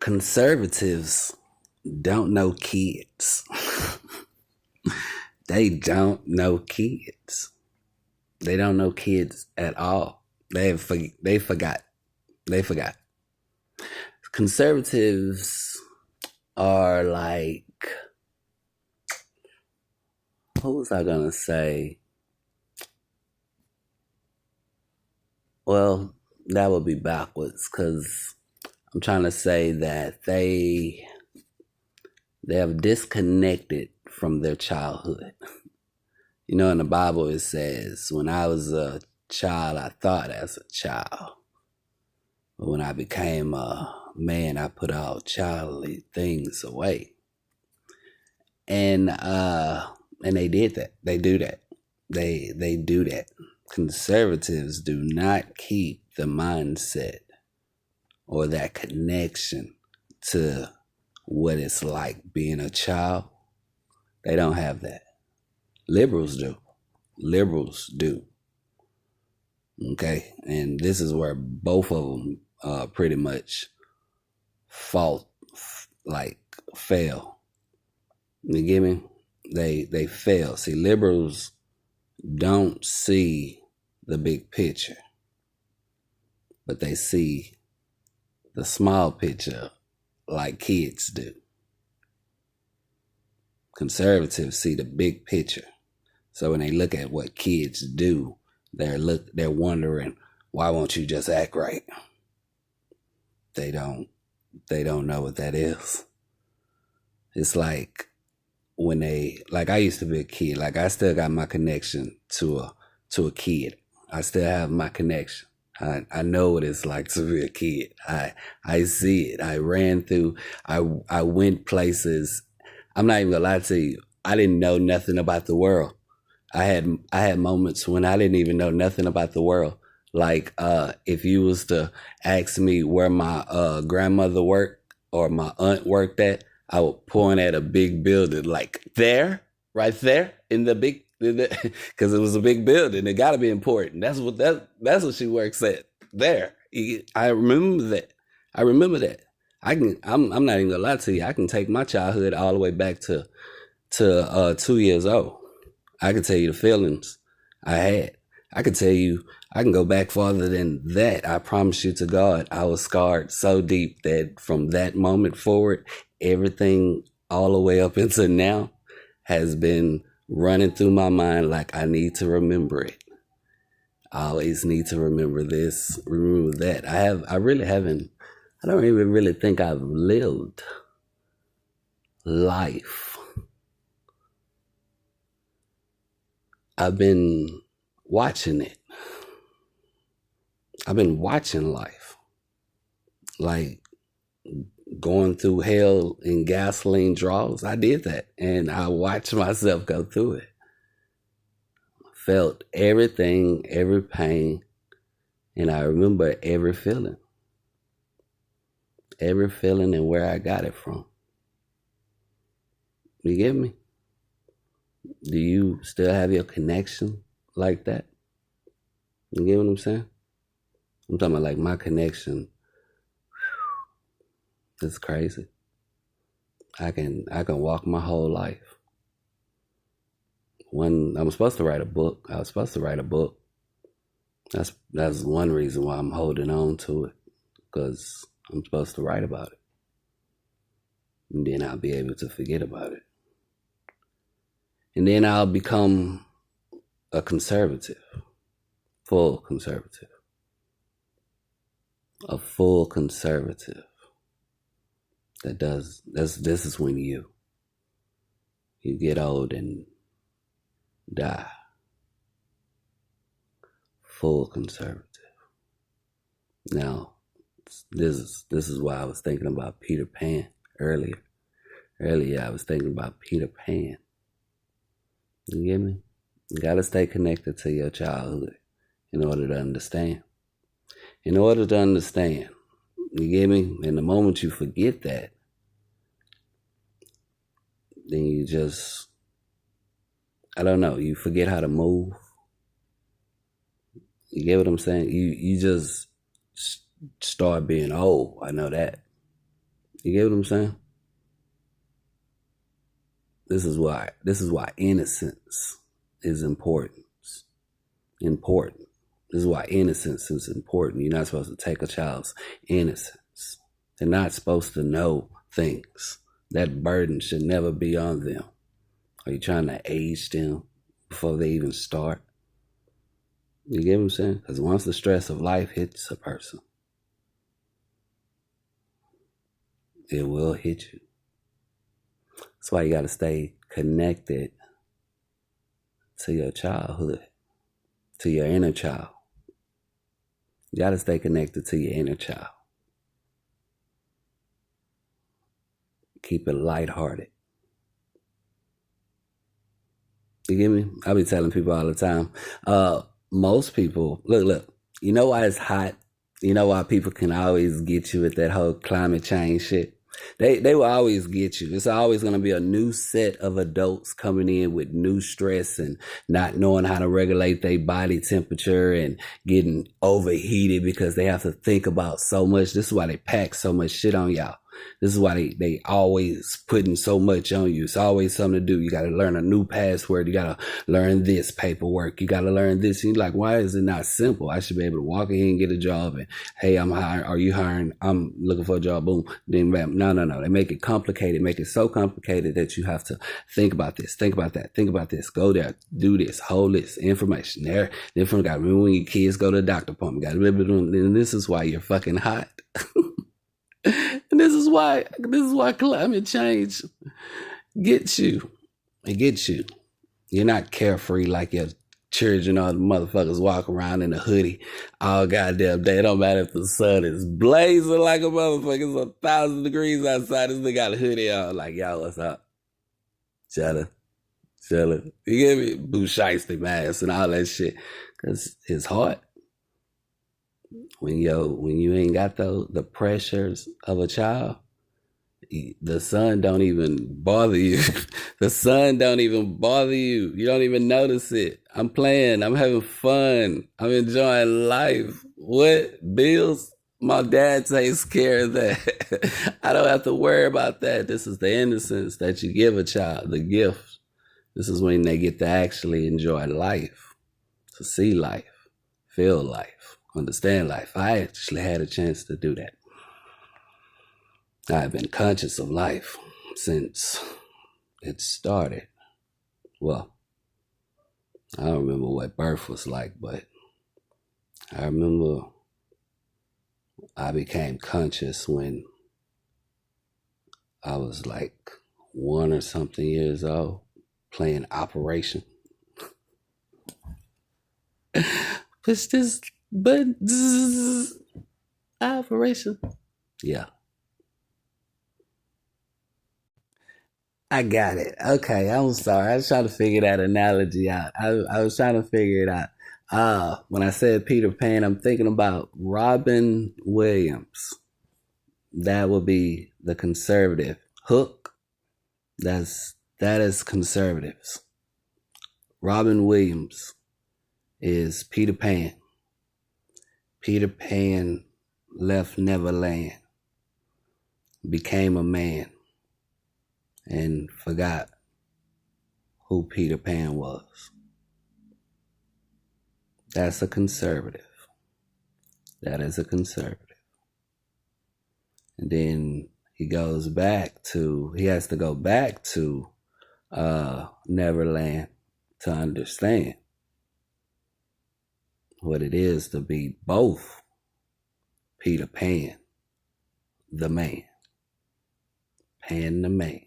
Conservatives don't know kids. They don't know kids. They don't know kids at all. They forgot. They forgot. Conservatives are like, what was I gonna say? Well, that would be backwards because I'm trying to say that they have disconnected from their childhood. You know, in the Bible it says, when I was a child, I thought as a child. But when I became a man, I put all childly things away. And they did that. They do that. They do that. Conservatives do not keep the mindset or that connection to what it's like being a child. They don't have that. Liberals do. Liberals do. Okay, and this is where both of them pretty much fault, like fail. You get me? They fail. See, liberals don't see the big picture, but they see the small picture like kids do. Conservatives see the big picture. So when they look at what kids do, they're wondering, why won't you just act right? They don't know what that is. It's like when I used to be a kid, like I still got my connection to a kid. I still have my connection. I know what it's like to be a kid. I see it. I ran through, I went places. I'm not even gonna lie to you. I didn't know nothing about the world. I had moments when I didn't even know nothing about the world. Like if you was to ask me where my grandmother worked or my aunt worked at, I would point at a big building, like there, right there, in the big, because it was a big building. It got to be important. That's what she works at. There, I remember that. I remember that. I'm not even gonna lie to you. I can take my childhood all the way back to 2 years old. I can tell you the feelings I had. I can tell you, I can go back farther than that. I promise you to God, I was scarred so deep that from that moment forward, everything all the way up until now has been running through my mind like I need to remember it. I always need to remember this, remember that. I don't even really think I've lived life. I've been watching it. I've been watching life. Like going through hell in gasoline draws. I did that. And I watched myself go through it. Felt everything, every pain. And I remember every feeling. Every feeling and where I got it from. You get me? Do you still have your connection like that? You get what I'm saying? I'm talking about like my connection. It's crazy. I can walk my whole life. When I'm supposed to write a book, I was supposed to write a book. That's one reason why I'm holding on to it, because I'm supposed to write about it. And then I'll be able to forget about it. And then I'll become a conservative, full conservative. A full conservative this is when you get old and die. Full conservative. Now, this is why I was thinking about Peter Pan earlier. Earlier I was thinking about Peter Pan. You get me? You gotta stay connected to your childhood in order to understand. In order to understand, you get me? And the moment you forget that, then you just, I don't know, you forget how to move. You get what I'm saying? You just start being old. I know that. You get what I'm saying? This is why innocence is important. Important. This is why innocence is important. You're not supposed to take a child's innocence. They're not supposed to know things. That burden should never be on them. Are you trying to age them before they even start? You get what I'm saying? Because once the stress of life hits a person, it will hit you. That's why you got to stay connected to your childhood, to your inner child. You got to stay connected to your inner child. Keep it lighthearted. You get me? I be telling people all the time. Most people, look, you know why it's hot? You know why people can always get you with that whole climate change shit? They will always get you. It's always going to be a new set of adults coming in with new stress and not knowing how to regulate their body temperature and getting overheated because they have to think about so much. This is why they pack so much shit on y'all. This is why they always putting so much on you. It's always something to do. You got to learn a new password. You got to learn this paperwork. You got to learn this. And you're like, why is it not simple? I should be able to walk in and get a job. And hey, I'm hiring. Are you hiring? I'm looking for a job. Boom. Then bam. No. They make it complicated. Make it so complicated that you have to think about this, think about that, think about this. Go there, do this, hold this information there. Different guy. Remember when your kids go to the doctor appointment? Got and this is why you're fucking hot. And this is why climate change gets you. It gets you. You're not carefree like your children or the motherfuckers walk around in a hoodie all goddamn day. It don't matter if the sun is blazing like a motherfucker. It's 1,000 degrees outside. This nigga got a hoodie on. Like, yo, what's up? Chilling. You get me? Boo shiesty mask and all that shit. Because it's hard. When you ain't got the pressures of a child, the sun don't even bother you. The sun don't even bother you. You don't even notice it. I'm playing. I'm having fun. I'm enjoying life. What? Bills? My dad takes care of that. I don't have to worry about that. This is the innocence that you give a child, the gift. This is when they get to actually enjoy life, to see life, feel life, understand life. I actually had a chance to do that. I've been conscious of life since it started. Well, I don't remember what birth was like, but I remember I became conscious when I was like 1 or something years old, playing Operation. Push this button. Operation. Yeah. I got it. Okay, I'm sorry. I was trying to figure that analogy out. I was trying to figure it out. When I said Peter Pan, I'm thinking about Robin Williams. That would be the conservative. Hook, that is conservatives. Robin Williams is Peter Pan. Peter Pan left Neverland, became a man, and forgot who Peter Pan was. That's a conservative. That is a conservative. And then he has to go back to Neverland to understand what it is to be both Peter Pan, the man, Pan the man.